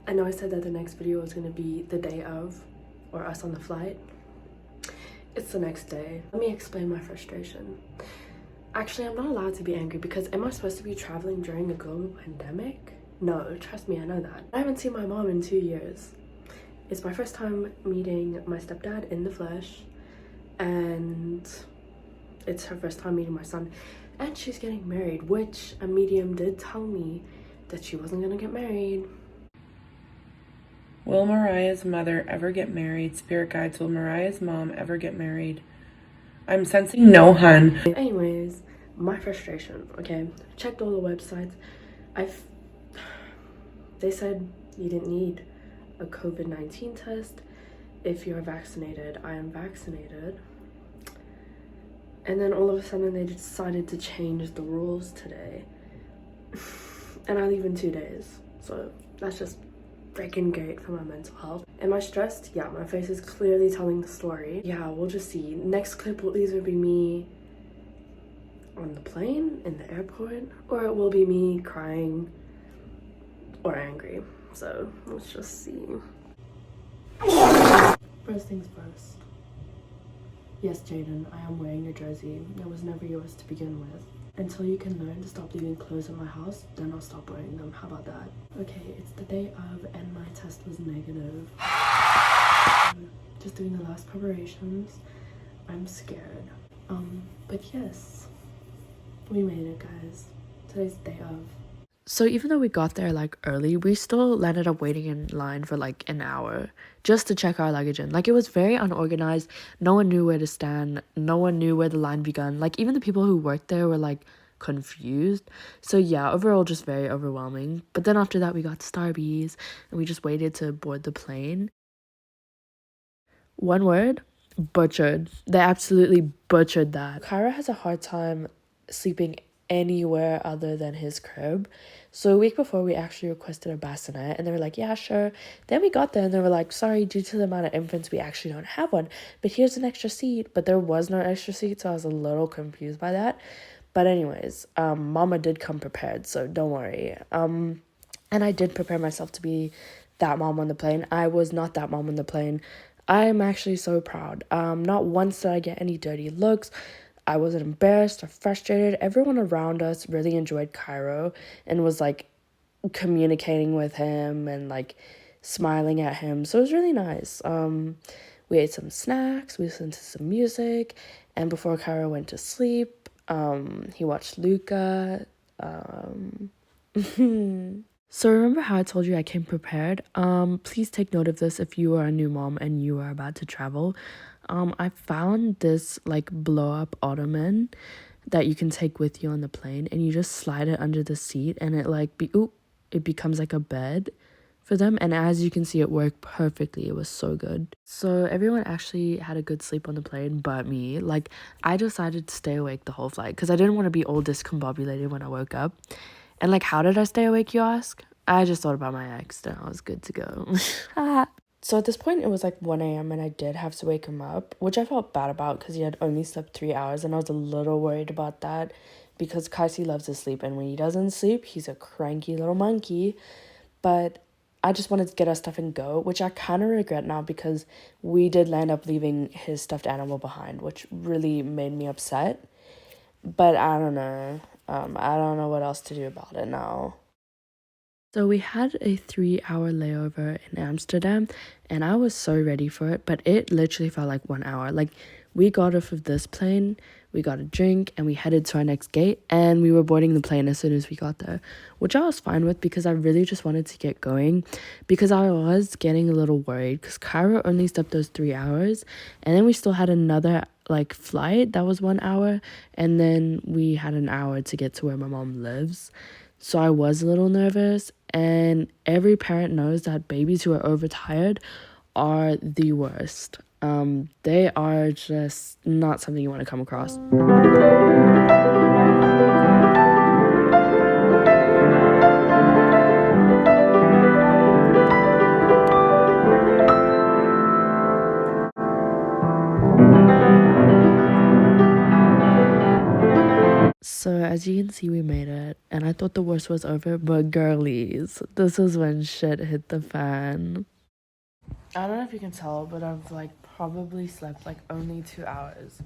I know I said that the next video was going to be the day of, or us on the flight. It's the next day. Let me explain my frustration. Actually, I'm not allowed to be angry because am I supposed to be traveling during a global pandemic? No, trust me, I know that. I haven't seen my mom in 2 years. It's my first time meeting my stepdad in the flesh, and it's her first time meeting my son, and she's getting married, which a medium did tell me that she wasn't gonna get married. Will Mariah's mother ever get married? Spirit guides, will Mariah's mom ever get married? I'm sensing no, hun. Anyways, my frustration, okay? Checked all the websites. They said you didn't need a COVID-19 test if you're vaccinated. I am vaccinated. And then all of a sudden they decided to change the rules today. And I leave in 2 days. So that's just freaking great for my mental health. Am I stressed? Yeah, my face is clearly telling the story. Yeah, we'll just see. Next clip will either be me on the plane, in the airport, or it will be me crying or angry. So let's just see. First things first. Yes, Jaden, I am wearing your jersey. It was never yours to begin with. Until you can learn to stop leaving clothes in my house, then I'll stop wearing them. How about that? Okay, it's the day of and my test was negative. Just doing the last preparations. I'm scared. But yes, we made it, guys. Today's the day of. So even though we got there like early, we still ended up waiting in line for like an hour just to check our luggage in. Like, it was very unorganized. No one knew where to stand. No one knew where the line began. Like, even the people who worked there were like confused. So yeah, overall just very overwhelming. But then after that we got to Starbucks and we just waited to board the plane. One word: butchered. They absolutely butchered that. Kyra has a hard time sleeping anywhere other than his crib. So a week before, we actually requested a bassinet and they were like, yeah, sure. Then we got there and they were like, sorry, due to the amount of infants, we actually don't have one, but here's an extra seat. But there was no extra seat, so I was a little confused by that. But anyways, mama did come prepared, so don't worry. And I did prepare myself to be that mom on the plane. I was not that mom on the plane. I'm actually so proud. Not once did I get any dirty looks. I wasn't embarrassed or frustrated. Everyone around us really enjoyed Cairo and was like communicating with him and like smiling at him. So it was really nice. We ate some snacks, we listened to some music, and before Cairo went to sleep, he watched Luca. So remember how I told you I came prepared? Please take note of this if you are a new mom and you are about to travel. I found this like blow up ottoman that you can take with you on the plane, and you just slide it under the seat and it becomes like a bed for them. And as you can see, it worked perfectly. It was so good. So everyone actually had a good sleep on the plane but me. Like, I decided to stay awake the whole flight because I didn't want to be all discombobulated when I woke up. And like, how did I stay awake, you ask? I just thought about my ex and I was good to go. So at this point, it was like 1 a.m. and I did have to wake him up, which I felt bad about because he had only slept 3 hours, and I was a little worried about that because Kaisi loves to sleep, and when he doesn't sleep, he's a cranky little monkey. But I just wanted to get our stuff and go, which I kind of regret now because we did land up leaving his stuffed animal behind, which really made me upset. But I don't know. I don't know what else to do about it now. So we had a 3-hour layover in Amsterdam and I was so ready for it, but it literally felt like 1 hour. Like, we got off of this plane, we got a drink, and we headed to our next gate, and we were boarding the plane as soon as we got there, which I was fine with because I really just wanted to get going because I was getting a little worried because Cairo only slept those 3 hours, and then we still had another like flight that was 1 hour, and then we had an hour to get to where my mom lives. So I was a little nervous, and every parent knows that babies who are overtired are the worst. They are just not something you want to come across. So as you can see, we made it, and I thought the worst was over, but girlies, this is when shit hit the fan. I don't know if you can tell, but I've like probably slept like only 2 hours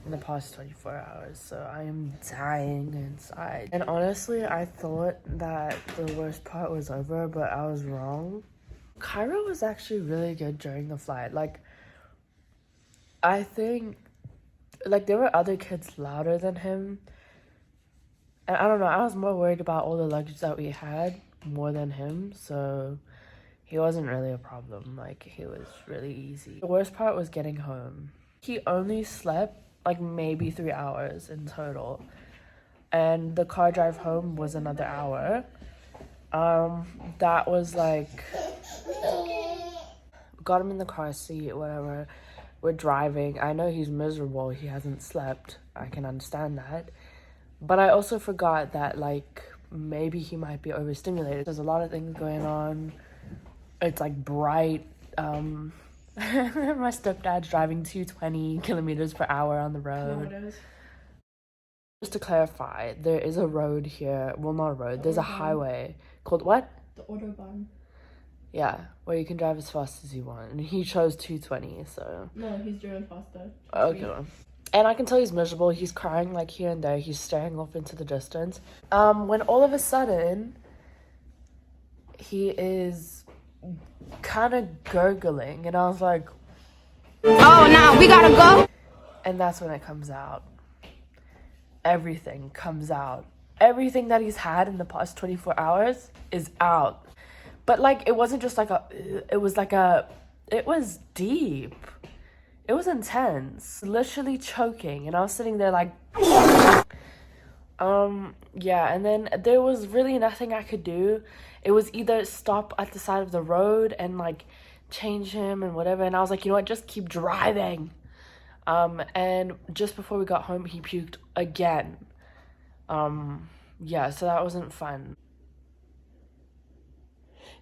in the past 24 hours, so I am dying inside. And honestly, I thought that the worst part was over, but I was wrong. Cairo was actually really good during the flight. Like, I think, like, there were other kids louder than him. And I don't know, I was more worried about all the luggage that we had more than him, so he wasn't really a problem. Like, he was really easy. The worst part was getting home. He only slept like maybe 3 hours in total, and the car drive home was another hour. That was like, got him in the car seat, whatever. We're driving. I know he's miserable, he hasn't slept, I can understand that, but I also forgot that like maybe he might be overstimulated. There's a lot of things going on. It's like bright. My stepdad's driving 220 kilometers per hour on the road. Kilometers. Just to clarify, there is a road here. Well, not a road. There's a highway called what? The Autobahn. Yeah, where you can drive as fast as you want. And he chose 220, so. No, he's driven faster. Okay. And I can tell he's miserable. He's crying like here and there. He's staring off into the distance. When all of a sudden, he is kind of gurgling, and I was like, oh, now we gotta go. And that's when it comes out. Everything comes out. Everything that he's had in the past 24 hours is out. But like, it wasn't just like it was deep. It was intense. Literally choking. And I was sitting there like, yeah, and then there was really nothing I could do. It was either stop at the side of the road and like change him and whatever, and I was like, you know what, just keep driving. And just before we got home, he puked again. Yeah, so that wasn't fun.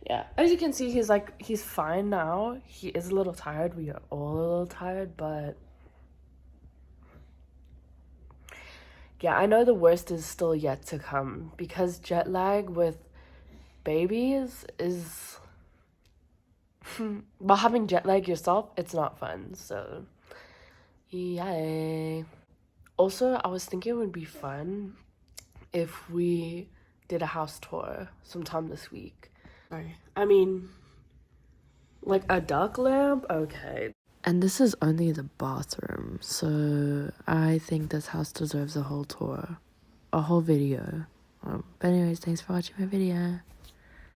Yeah, as you can see, he's fine now. He is a little tired. We are all a little tired, but yeah, I know the worst is still yet to come, because jet lag with babies is but having jet lag yourself, it's not fun. So yay. Also, I was thinking it would be fun if we did a house tour sometime this week. I mean, like a duck lamp, okay. And this is only the bathroom, so I think this house deserves a whole tour, a whole video. But anyways, thanks for watching my video.